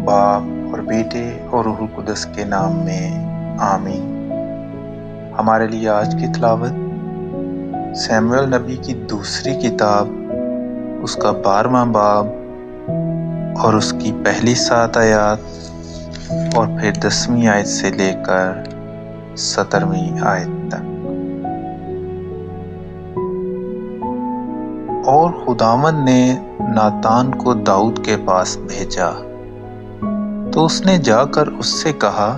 باپ اور بیٹے اور روح القدس کے نام میں آمین۔ ہمارے لیے آج کی تلاوت سیموئیل نبی کی دوسری کتاب، اس کا 12واں باب اور اس کی پہلی 7 آیات اور پھر 10ویں آیت سے لے کر 17ویں آیت تک۔ اور خداوند نے ناتان کو داؤد کے پاس بھیجا تو اس نے جا کر اس سے کہا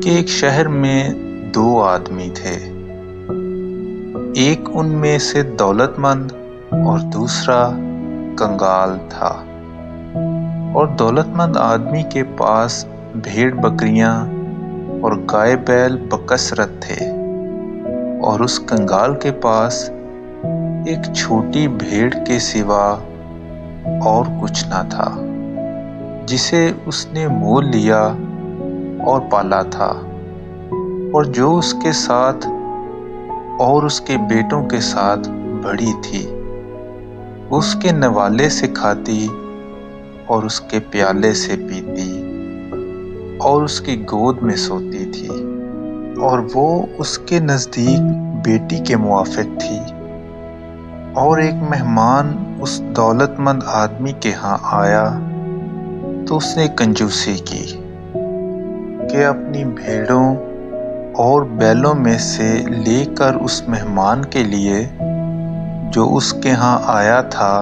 کہ ایک شہر میں 2 آدمی تھے، ایک ان میں سے دولت مند اور دوسرا کنگال تھا۔ اور دولت مند آدمی کے پاس بھیڑ بکریاں اور گائے بیل بکثرت تھے، اور اس کنگال کے پاس ایک چھوٹی بھیڑ کے سوا اور کچھ نہ تھا، جسے اس نے مول لیا اور پالا تھا، اور جو اس کے ساتھ اور اس کے بیٹوں کے ساتھ بڑی تھی، اس کے نوالے سے کھاتی اور اس کے پیالے سے پیتی اور اس کی گود میں سوتی تھی، اور وہ اس کے نزدیک بیٹی کے موافق تھی۔ اور ایک مہمان اس دولت مند آدمی کے ہاں آیا تو اس نے کنجوسی کی کہ اپنی بھیڑوں اور بیلوں میں سے لے کر اس مہمان کے لیے جو اس کے ہاں آیا تھا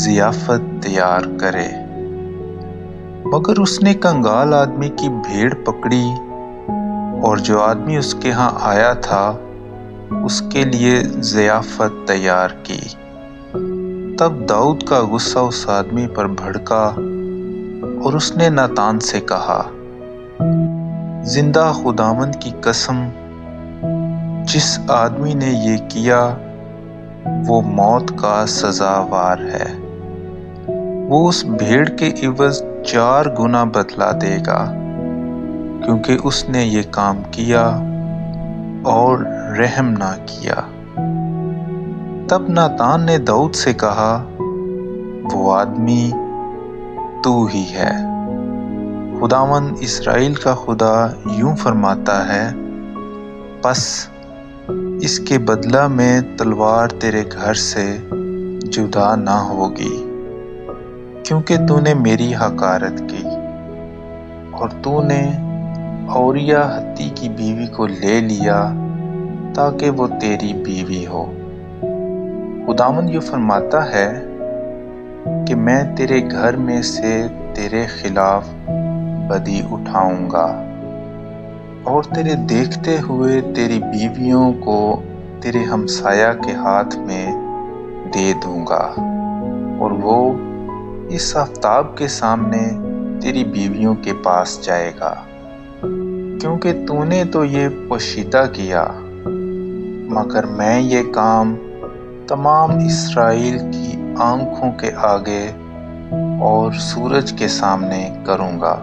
ضیافت تیار کرے۔ مگر اس نے کنگال آدمی کی بھیڑ پکڑی اور جو آدمی اس کے ہاں آیا تھا اس کے لیے ضیافت تیار کی۔ تب داؤد کا غصہ اس آدمی پر بھڑکا اور اس نے ناتان سے کہا، زندہ خداوند کی قسم، جس آدمی نے یہ کیا وہ موت کا سزاوار ہے۔ وہ اس بھیڑ کے عوض 4 گنا بدلہ دے گا، کیونکہ اس نے یہ کام کیا اور رحم نہ کیا۔ تب ناتان نے داؤد سے کہا، وہ آدمی تو ہی ہے۔ خداوند اسرائیل کا خدا یوں فرماتا ہے، پس اس کے بدلہ میں تلوار تیرے گھر سے جدا نہ ہوگی، کیونکہ تو نے میری حقارت کی، اور تو نے اوریا ہتی کی بیوی کو لے لیا تاکہ وہ تیری بیوی ہو۔ خداوند یہ فرماتا ہے کہ میں تیرے گھر میں سے تیرے خلاف بدی اٹھاؤں گا، اور تیرے دیکھتے ہوئے تیری بیویوں کو تیرے ہمسایہ کے ہاتھ میں دے دوں گا، اور وہ اس آفتاب کے سامنے تیری بیویوں کے پاس جائے گا، کیونکہ تو نے تو یہ پوشیدہ کیا، مگر میں یہ کام تمام اسرائیل کی آنکھوں کے آگے اور سورج کے سامنے کروں گا۔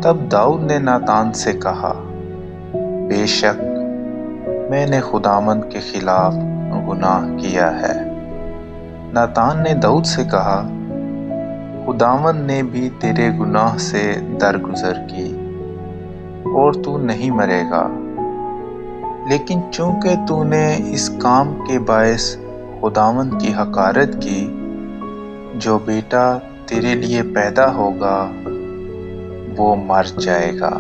تب داؤد نے ناتان سے کہا، بے شک میں نے خداوند کے خلاف گناہ کیا ہے۔ ناتان نے داؤد سے کہا، خداوند نے بھی تیرے گناہ سے درگزر کی، اور تو نہیں مرے گا، لیکن چونکہ تو نے اس کام کے باعث خداوند کی حقارت کی، جو بیٹا تیرے لیے پیدا ہوگا وہ مر جائے گا۔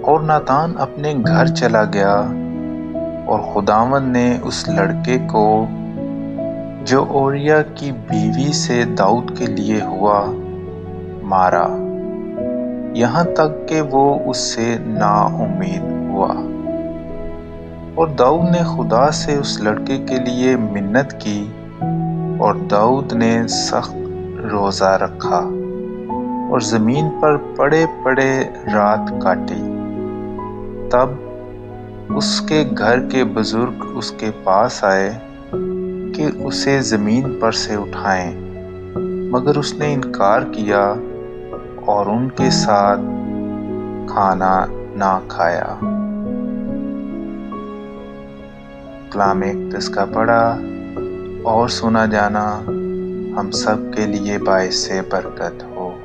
اور ناتان اپنے گھر چلا گیا، اور خداوند نے اس لڑکے کو جو اوریا کی بیوی سے داؤد کے لیے ہوا مارا، یہاں تک کہ وہ اس سے نا امید ہوا۔ اور داؤد نے خدا سے اس لڑکے کے لیے منت کی، اور داؤد نے سخت روزہ رکھا اور زمین پر پڑے پڑے رات کاٹی۔ تب اس کے گھر کے بزرگ اس کے پاس آئے کہ اسے زمین پر سے اٹھائیں، مگر اس نے انکار کیا اور ان کے ساتھ کھانا نہ کھایا۔ کلام اقدس کا پڑھا اور سنا جانا ہم سب کے لیے باعث برکت ہو۔